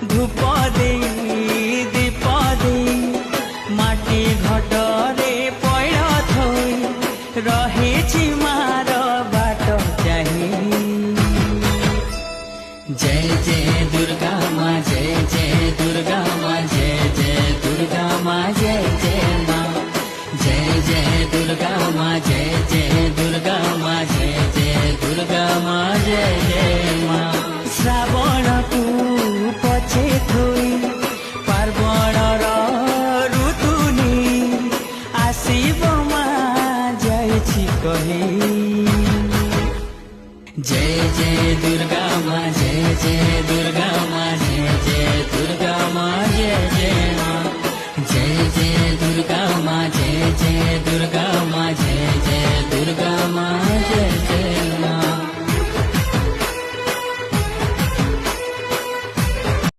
धूप दे दीप दे माटी घटरे पैड़ थई रहे मार बाट चाही। जय जय दुर्गा माँ जय जय दुर्गा माँ जय जय दुर्गा माँ जय जय माँ जय जय दुर्गा माँ जय जय दुर्गा माँ जय जय दुर्गा माँ जय जय माँ। श्रावण को पछे थोई पार्वण ऋतुनी आसीब माँ जाइछि कही। जय जय दुर्गा माँ जय जय दुर्गा माँ जय जय दुर्गा माँ जय जय माँ जय जय दुर्गा माँ जय जय दुर्गा माँ